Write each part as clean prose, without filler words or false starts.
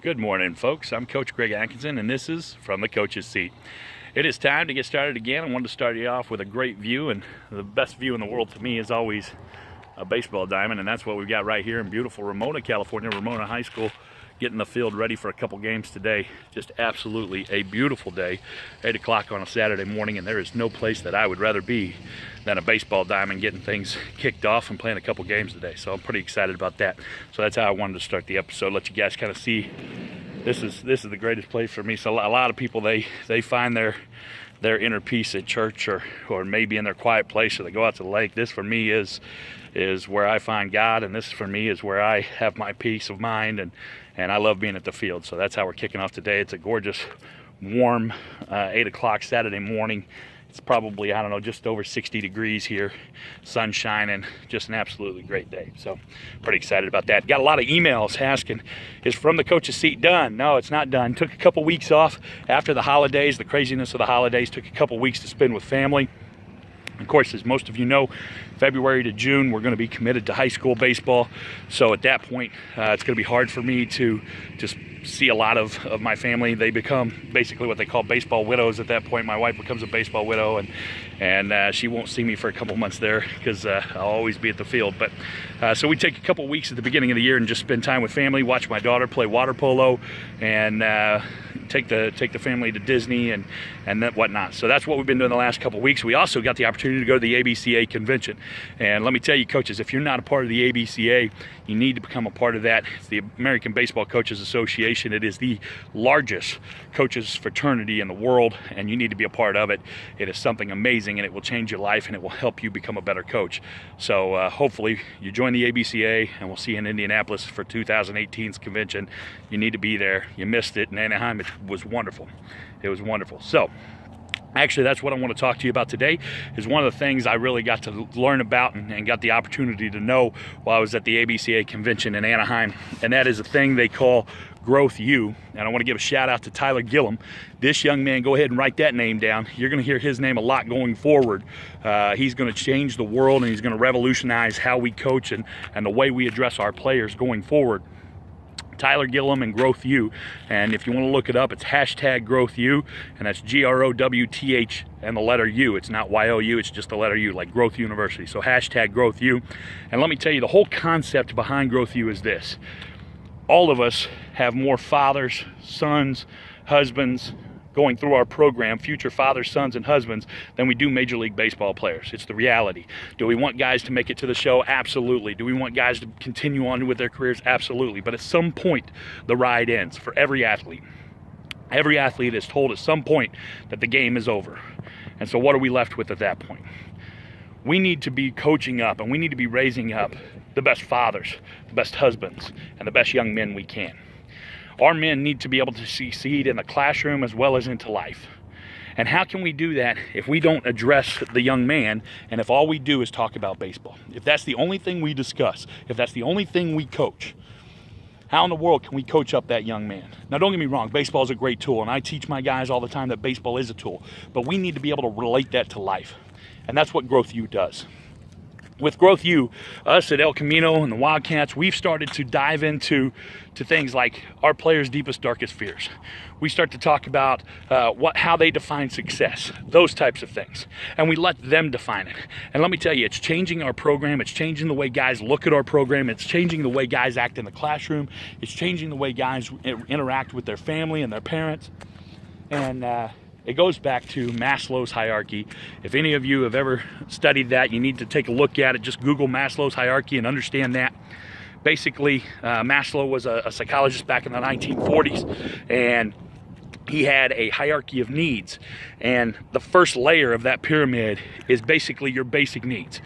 Good morning, folks. I'm Coach Greg Atkinson, and this is From the Coach's Seat. It is time to get started again. I wanted to start you off with a great view, and the best view in the world to me is always a baseball diamond, and that's what we've got right here in beautiful Ramona, California, Ramona High School, getting the field ready for a couple games today. Just absolutely a beautiful day, 8 o'clock on a Saturday morning, and there is no place that I would rather be than a baseball diamond, getting things kicked off and playing a couple games today. So I'm pretty excited about that. So that's how I wanted to start the episode, let you guys kind of see this is the greatest place for me. So a lot of people, they find their inner peace at church or maybe in their quiet place, or they go out to the lake. This for me is where I find God, and this for me is where I have my peace of mind, and I love being at the field. So that's how we're kicking off today. It's a gorgeous, warm 8 o'clock Saturday morning. It's probably, I don't know, just over 60 degrees here, sun shining, just an absolutely great day. So pretty excited about that. Got a lot of emails asking, is From the Coach's Seat done? No, it's not done. Took a couple weeks off after the holidays, the craziness of the holidays. Took a couple weeks to spend with family. Of course, as most of you know, February to June, we're going to be committed to high school baseball. So at that point, it's going to be hard for me to just see a lot of my family. They become basically what they call baseball widows at that point. My wife becomes a baseball widow, and she won't see me for a couple months there because I'll always be at the field. But so we take a couple weeks at the beginning of the year and just spend time with family, watch my daughter play water polo, and take the family to Disney and that whatnot. So that's what we've been doing the last couple weeks. We also got the opportunity to go to the ABCA convention. And let me tell you, coaches, if you're not a part of the ABCA, you need to become a part of that. It's the American Baseball Coaches Association. It is the largest coaches fraternity in the world, and you need to be a part of it. It is something amazing, and it will change your life, and it will help you become a better coach. So hopefully you join the ABCA, and we'll see you in Indianapolis for 2018's convention. You need to be there. You missed it in Anaheim. It was wonderful. It was wonderful. So actually, that's what I want to talk to you about today, is one of the things I really got to learn about and got the opportunity to know while I was at the ABCA convention in Anaheim, and that is a thing they call Growth U. And I want to give a shout out to Tyler Gillum. This young man, go ahead and write that name down. You're going to hear his name a lot going forward. He's going to change the world, and he's going to revolutionize how we coach and the way we address our players going forward. Tyler Gillum and Growth U, and if you want to look it up, it's hashtag Growth U, and that's GROWTH and the letter U. It's not YOU, it's just the letter U, like Growth University. So hashtag Growth U. And let me tell you, the whole concept behind Growth U is this: all of us have more fathers, sons, husbands going through our program, future fathers, sons, and husbands, than we do Major League Baseball players. It's the reality. Do we want guys to make it to the show? Absolutely. Do we want guys to continue on with their careers? Absolutely. But at some point, the ride ends for every athlete. Every athlete is told at some point that the game is over. And so what are we left with at that point? We need to be coaching up, and we need to be raising up the best fathers, the best husbands, and the best young men we can. Our men need to be able to succeed in the classroom as well as into life. And how can we do that if we don't address the young man, and if all we do is talk about baseball? If that's the only thing we discuss, if that's the only thing we coach, how in the world can we coach up that young man? Now, don't get me wrong, baseball is a great tool, and I teach my guys all the time that baseball is a tool, but we need to be able to relate that to life. And that's what Growth U does. With Growth U, us at El Camino and the Wildcats, we've started to dive into things like our players' deepest, darkest fears. We start to talk about how they define success, those types of things, and we let them define it. And let me tell you, it's changing our program. It's changing the way guys look at our program. It's changing the way guys act in the classroom. It's changing the way guys interact with their family and their parents. And it goes back to Maslow's hierarchy. If any of you have ever studied that, you need to take a look at it. Just Google Maslow's hierarchy and understand that. Basically, Maslow was a psychologist back in the 1940s, and he had a hierarchy of needs. And the first layer of that pyramid is basically your basic needs.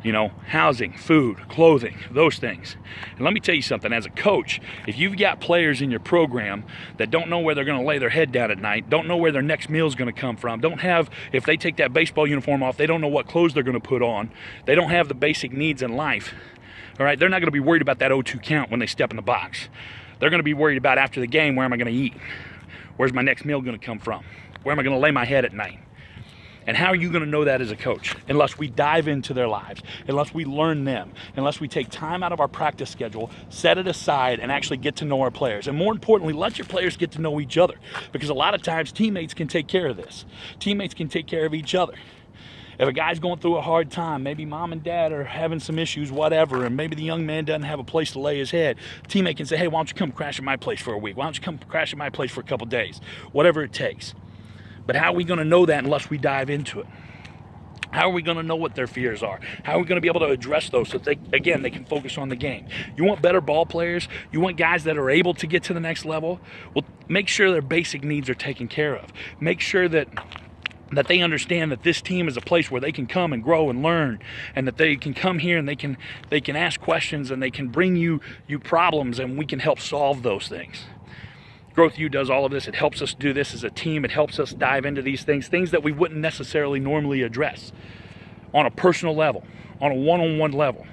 You know, housing, food, clothing, those things. And let me tell you something, as a coach, if you've got players in your program that don't know where they're going to lay their head down at night, don't know where their next meal is going to come from, if they take that baseball uniform off, they don't know what clothes they're going to put on, they don't have the basic needs in life, all right, they're not going to be worried about that 0-2 count when they step in the box. They're going to be worried about after the game, where am I going to eat? Where's my next meal going to come from? Where am I going to lay my head at night? And how are you going to know that as a coach? Unless we dive into their lives, unless we learn them, unless we take time out of our practice schedule, set it aside, and actually get to know our players. And more importantly, let your players get to know each other. Because a lot of times, teammates can take care of this. Teammates can take care of each other. If a guy's going through a hard time, maybe mom and dad are having some issues, whatever, and maybe the young man doesn't have a place to lay his head, a teammate can say, hey, why don't you come crash at my place for a week? Why don't you come crash at my place for a couple days? Whatever it takes. But how are we going to know that unless we dive into it? How are we going to know what their fears are? How are we going to be able to address those so that they can focus on the game? You want better ball players? You want guys that are able to get to the next level? Well, make sure their basic needs are taken care of. Make sure that they understand that this team is a place where they can come and grow and learn, and that they can come here and they can ask questions, and they can bring you problems, and we can help solve those things. Growth U does all of this. It helps us do this as a team. It helps us dive into these things that we wouldn't necessarily normally address on a personal level, on a one-on-one level.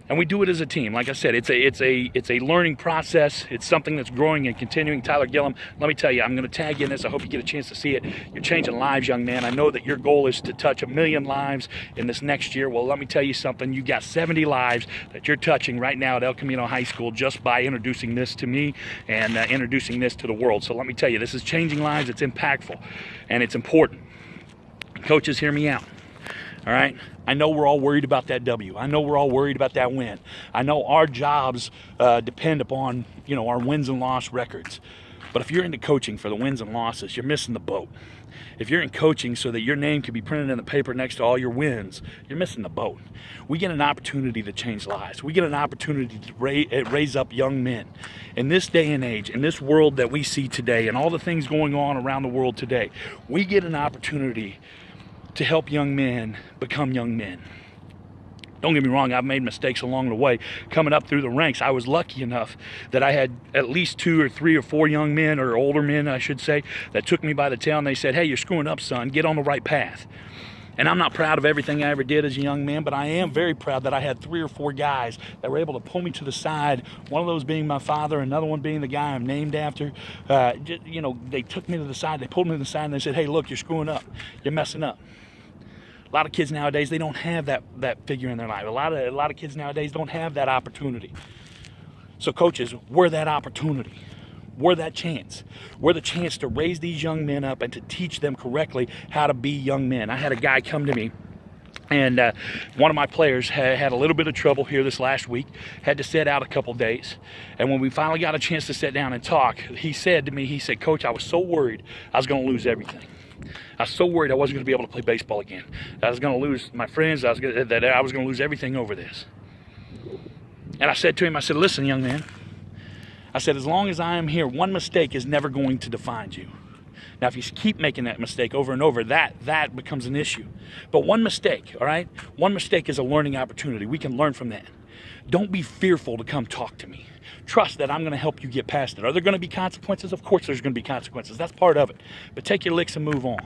And we do it as a team. Like I said, it's a learning process. It's something that's growing and continuing. Tyler Gillum, let me tell you, I'm going to tag you in this. I hope you get a chance to see it. You're changing lives, young man. I know that your goal is to touch 1 million lives in this next year. Well, let me tell you something. You got 70 lives that you're touching right now at El Camino High School just by introducing this to me and introducing this to the world. So let me tell you, this is changing lives. It's impactful, and it's important. Coaches, hear me out. All right? I know we're all worried about that W. I know we're all worried about that win. I know our jobs depend upon, our wins and loss records. But if you're into coaching for the wins and losses, you're missing the boat. If you're in coaching so that your name can be printed in the paper next to all your wins, you're missing the boat. We get an opportunity to change lives. We get an opportunity to raise up young men. In this day and age, in this world that we see today, and all the things going on around the world today, we get an opportunity to help young men become young men. Don't get me wrong, I've made mistakes along the way. Coming up through the ranks, I was lucky enough that I had at least 2 or 3 or 4 young men, or older men, I should say, that took me by the tail and they said, hey, you're screwing up, son. Get on the right path. And I'm not proud of everything I ever did as a young man, but I am very proud that I had 3 or 4 guys that were able to pull me to the side, one of those being my father, another one being the guy I'm named after. They took me to the side, they pulled me to the side, and they said, hey, look, you're screwing up. You're messing up. A lot of kids nowadays, they don't have that figure in their life. A lot of kids nowadays don't have that opportunity. So coaches, we're that opportunity. We're that chance. We're the chance to raise these young men up and to teach them correctly how to be young men. I had a guy come to me, and one of my players had a little bit of trouble here this last week, had to sit out a couple days. And when we finally got a chance to sit down and talk, he said to me, Coach, I was so worried I was going to lose everything. I was so worried I wasn't going to be able to play baseball again. I was going to lose my friends. I was going to lose everything over this. And I said to him, I said, listen, young man. I said, as long as I am here, one mistake is never going to define you. Now, if you keep making that mistake over and over, that becomes an issue. But one mistake, all right? One mistake is a learning opportunity. We can learn from that. Don't be fearful to come talk to me. Trust that I'm going to help you get past it. Are there going to be consequences? Of course there's going to be consequences. That's part of it. But take your licks and move on.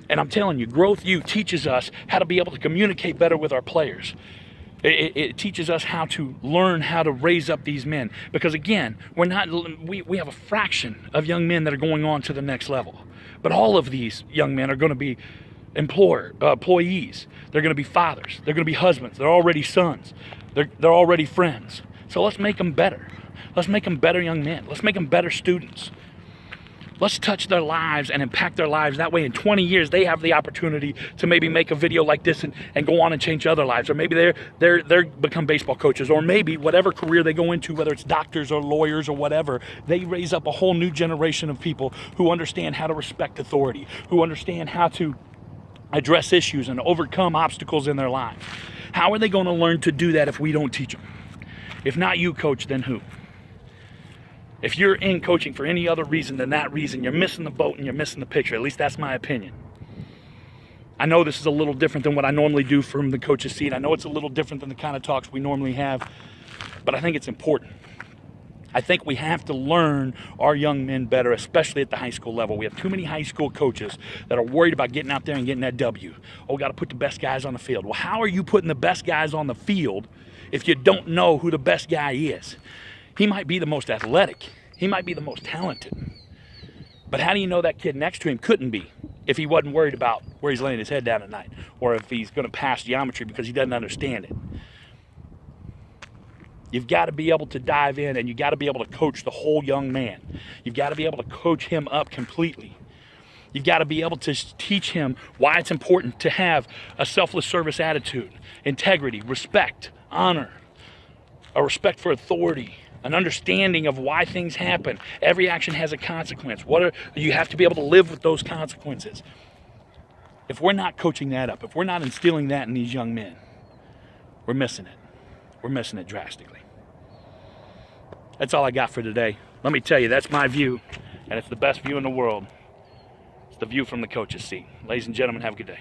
And I'm telling you, Growth U teaches us how to be able to communicate better with our players. It teaches us how to learn how to raise up these men. Because again, we have a fraction of young men that are going on to the next level. But all of these young men are going to be employees. They're going to be fathers. They're going to be husbands. They're already sons. They're already friends. So let's make them better. Let's make them better young men. Let's make them better students. Let's touch their lives and impact their lives. That way in 20 years, they have the opportunity to maybe make a video like this and go on and change other lives. Or maybe they're become baseball coaches. Or maybe whatever career they go into, whether it's doctors or lawyers or whatever, they raise up a whole new generation of people who understand how to respect authority, who understand how to address issues and overcome obstacles in their lives. How are they going to learn to do that if we don't teach them? If not you, coach, then who? If you're in coaching for any other reason than that reason, you're missing the boat and you're missing the picture. At least that's my opinion. I know this is a little different than what I normally do from the coach's seat. I know it's a little different than the kind of talks we normally have, but I think it's important. I think we have to learn our young men better, especially at the high school level. We have too many high school coaches that are worried about getting out there and getting that W. Oh, got to put the best guys on the field. Well, how are you putting the best guys on the field if you don't know who the best guy is? He might be the most athletic. He might be the most talented. But how do you know that kid next to him couldn't be if he wasn't worried about where he's laying his head down at night, or if he's going to pass geometry because he doesn't understand it? You've got to be able to dive in, and you've got to be able to coach the whole young man. You've got to be able to coach him up completely. You've got to be able to teach him why it's important to have a selfless service attitude, integrity, respect, honor, a respect for authority, an understanding of why things happen. Every action has a consequence. You have to be able to live with those consequences. If we're not coaching that up, if we're not instilling that in these young men, we're missing it. We're missing it drastically. That's all I got for today. Let me tell you, that's my view, and it's the best view in the world. It's the view from the coach's seat. Ladies and gentlemen, have a good day.